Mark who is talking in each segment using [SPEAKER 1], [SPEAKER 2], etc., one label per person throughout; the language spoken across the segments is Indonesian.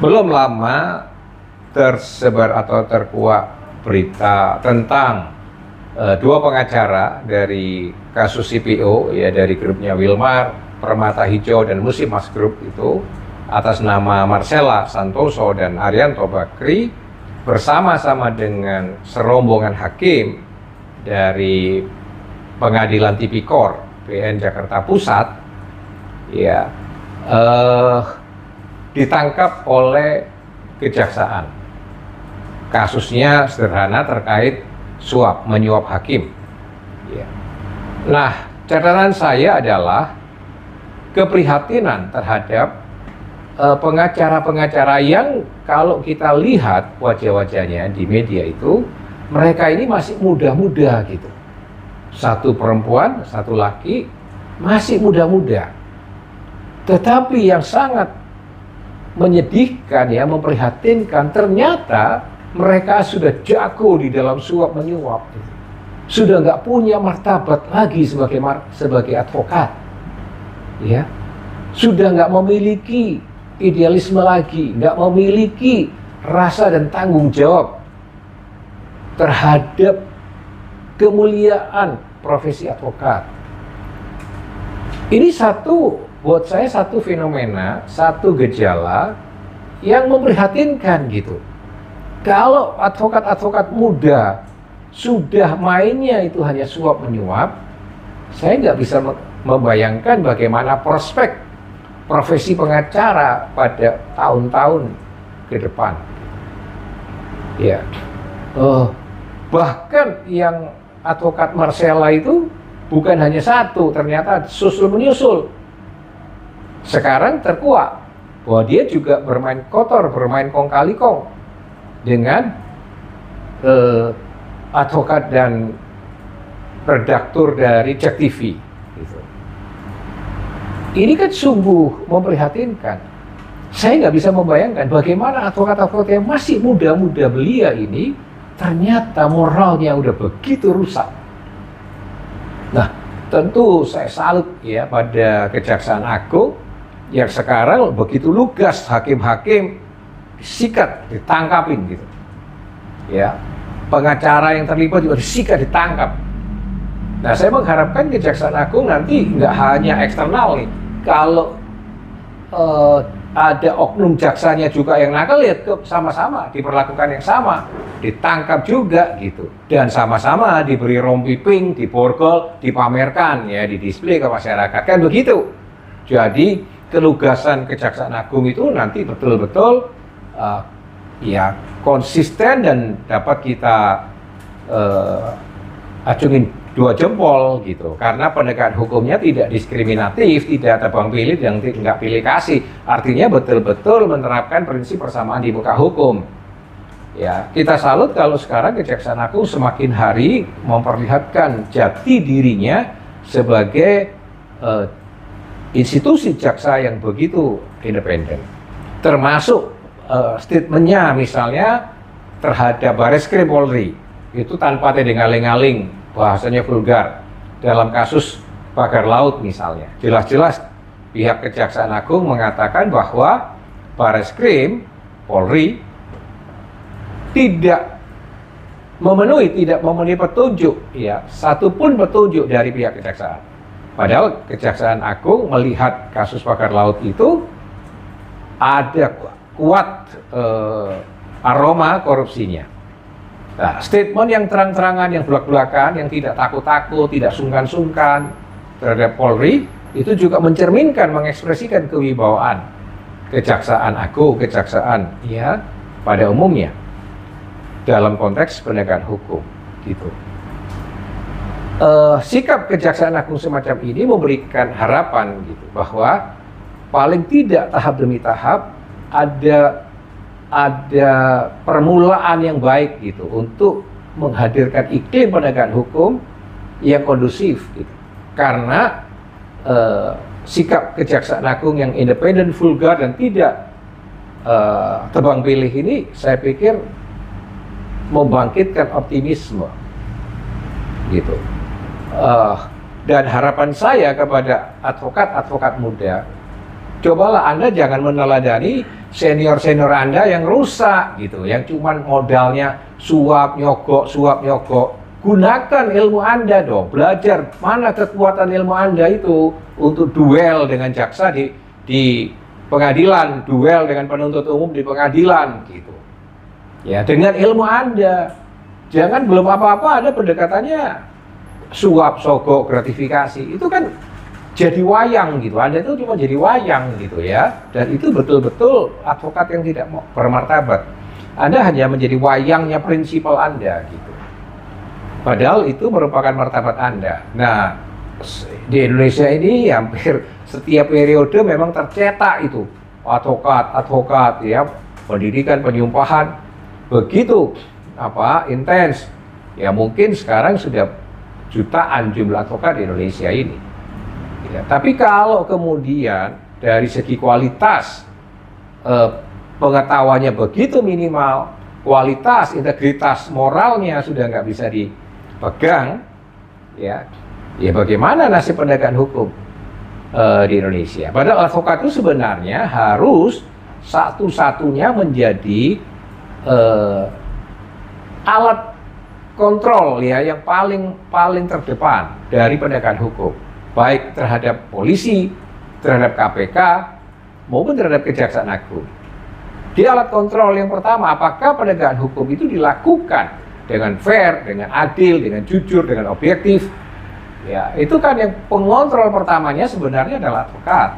[SPEAKER 1] Belum lama tersebar atau terkuak berita tentang dua pengacara dari kasus CPO, ya, dari grupnya Wilmar, Permata Hijau, dan Musimas Group itu, atas nama Marcella Santoso dan Arianto Bakri, bersama-sama dengan serombongan hakim dari Pengadilan Tipikor PN Jakarta Pusat, ya, ditangkap oleh kejaksaan. Kasusnya sederhana, terkait suap menyuap hakim. Ya. Nah, catatan saya adalah keprihatinan terhadap pengacara-pengacara yang kalau kita lihat wajah-wajahnya di media itu, mereka ini masih muda-muda gitu. Satu perempuan, satu laki, masih muda-muda. Tetapi yang sangat menyedihkan, ya, memprihatinkan, ternyata mereka sudah jago di dalam suap menyuap. Sudah nggak punya martabat lagi sebagai advokat. Ya. Sudah nggak memiliki idealisme lagi, nggak memiliki rasa dan tanggung jawab terhadap kemuliaan profesi advokat. Ini buat saya satu fenomena, satu gejala yang memprihatinkan gitu. Kalau advokat-advokat muda sudah mainnya itu hanya suap menyuap, saya nggak bisa membayangkan bagaimana prospek profesi pengacara pada tahun-tahun ke depan. Ya, bahkan yang advokat Marcella itu bukan hanya satu, ternyata susul menyusul. Sekarang terkuak bahwa dia juga bermain kotor, bermain kong kali kong dengan advokat dan redaktur dari JEK TV. Gitu. Ini kan sungguh memprihatinkan. Saya nggak bisa membayangkan bagaimana advokat-advokat yang masih muda-muda belia ini ternyata moralnya udah begitu rusak. Nah, tentu saya salut ya pada Kejaksaan Agung yang sekarang begitu lugas hakim-hakim disikat, ditangkapin gitu. Ya, pengacara yang terlibat juga disikat, ditangkap. Nah, saya mengharapkan Kejaksaan Agung nanti nggak hanya eksternal nih. Kalau ada oknum jaksanya juga yang nakal, ya sama-sama diperlakukan yang sama, ditangkap juga gitu, dan sama-sama diberi rompi pink, diborgol, dipamerkan, ya, didisplay ke masyarakat, kan begitu. Jadi kelugasan Kejaksaan Agung itu nanti betul-betul ya konsisten dan dapat kita acungin dua jempol gitu, karena penegakan hukumnya tidak diskriminatif, tidak tebang pilih, dan nggak pilih kasih. Artinya betul-betul menerapkan prinsip persamaan di muka hukum. Ya, kita salut kalau sekarang Kejaksaan Agung semakin hari memperlihatkan jati dirinya sebagai institusi jaksa yang begitu independen. Termasuk statementnya misalnya terhadap Bareskrim Polri, itu tanpa tedeng-aling-aling, bahasanya vulgar. Dalam kasus pagar laut misalnya, jelas-jelas pihak Kejaksaan Agung mengatakan bahwa Bareskrim Polri tidak memenuhi petunjuk, ya, satupun petunjuk dari pihak kejaksaan. Padahal Kejaksaan Agung melihat kasus pagar laut itu ada kuat aroma korupsinya. Nah, statement yang terang-terangan, yang belak-belakan, yang tidak takut-takut, tidak sungkan-sungkan terhadap Polri, itu juga mencerminkan, mengekspresikan kewibawaan Kejaksaan Agung, kejaksaan ya pada umumnya dalam konteks penegakan hukum gitu. Sikap Kejaksaan Agung semacam ini memberikan harapan gitu, bahwa paling tidak tahap demi tahap ada permulaan yang baik gitu untuk menghadirkan iklim penegakan hukum yang kondusif gitu. Karena sikap Kejaksaan Agung yang independen, vulgar, dan tidak tebang pilih ini, saya pikir membangkitkan optimisme gitu. Dan harapan saya kepada advokat-advokat muda Cobalah Anda jangan meneladani senior-senior Anda yang rusak gitu, yang cuman modalnya suap nyogok. Gunakan ilmu Anda dong, belajar mana kekuatan ilmu Anda itu untuk duel dengan jaksa di pengadilan, duel dengan penuntut umum di pengadilan gitu. Ya, dengan ilmu Anda. Jangan belum apa-apa ada pendekatannya suap, sogok, gratifikasi. Itu kan jadi wayang gitu, Anda itu cuma jadi wayang gitu ya, dan itu betul-betul advokat yang tidak bermartabat. Anda hanya menjadi wayangnya prinsipal Anda gitu, padahal itu merupakan martabat Anda. Nah, di Indonesia ini hampir setiap periode memang tercetak itu advokat ya, pendidikan penyumpahan begitu intens ya. Mungkin sekarang sudah jutaan jumlah advokat di Indonesia ini. Ya, tapi kalau kemudian dari segi kualitas pengetahuannya begitu minimal, kualitas integritas moralnya sudah nggak bisa dipegang, ya bagaimana nasib penegakan hukum di Indonesia? Padahal advokat itu sebenarnya harus satu-satunya menjadi alat kontrol ya yang paling terdepan dari penegakan hukum, baik terhadap polisi, terhadap KPK, maupun terhadap Kejaksaan Agung. Di alat kontrol yang pertama, apakah penegakan hukum itu dilakukan dengan fair, dengan adil, dengan jujur, dengan objektif? Ya, itu kan yang pengontrol pertamanya sebenarnya adalah advokat.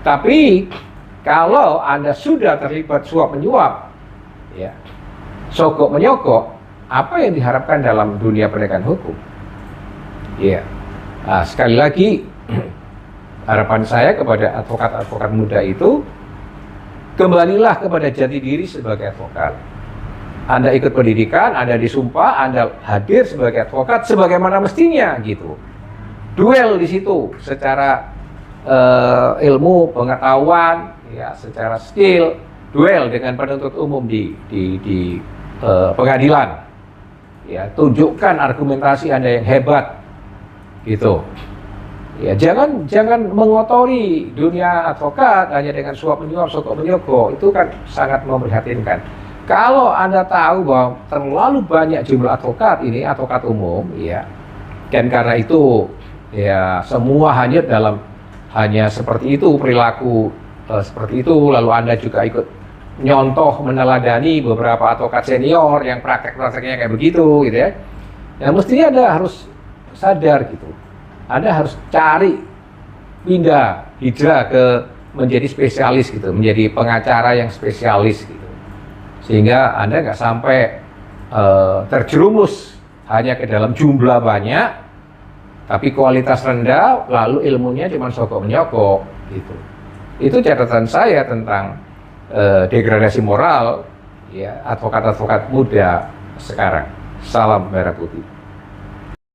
[SPEAKER 1] Tapi kalau Anda sudah terlibat suap menyuap, ya, sogok menyogok, apa yang diharapkan dalam dunia penegakan hukum? Ya. Nah, sekali lagi harapan saya kepada advokat-advokat muda itu, kembalilah kepada jati diri sebagai advokat. Anda ikut pendidikan, Anda disumpah, Anda hadir sebagai advokat sebagaimana mestinya gitu. Duel di situ secara ilmu, pengetahuan, ya, secara skill, duel dengan penuntut umum di pengadilan. Ya, tunjukkan argumentasi Anda yang hebat. Gitu. Ya, jangan mengotori dunia advokat hanya dengan suap menyuap, sogok menyogok. Itu kan sangat memprihatinkan. Kalau Anda tahu bahwa terlalu banyak jumlah advokat ini, advokat umum, ya, dan karena itu ya semua hanya seperti itu perilaku seperti itu, lalu Anda juga ikut nyontoh meneladani beberapa advokat senior yang praktek-prakteknya kayak begitu gitu ya. Ya mestinya Anda harus sadar gitu. Anda harus cari hijrah ke menjadi spesialis gitu, menjadi pengacara yang spesialis gitu. Sehingga Anda nggak sampai terjerumus hanya ke dalam jumlah banyak, tapi kualitas rendah, lalu ilmunya cuma sogok menyogok gitu. Itu catatan saya tentang degradasi moral ya advokat-advokat muda sekarang. Salam merah putih.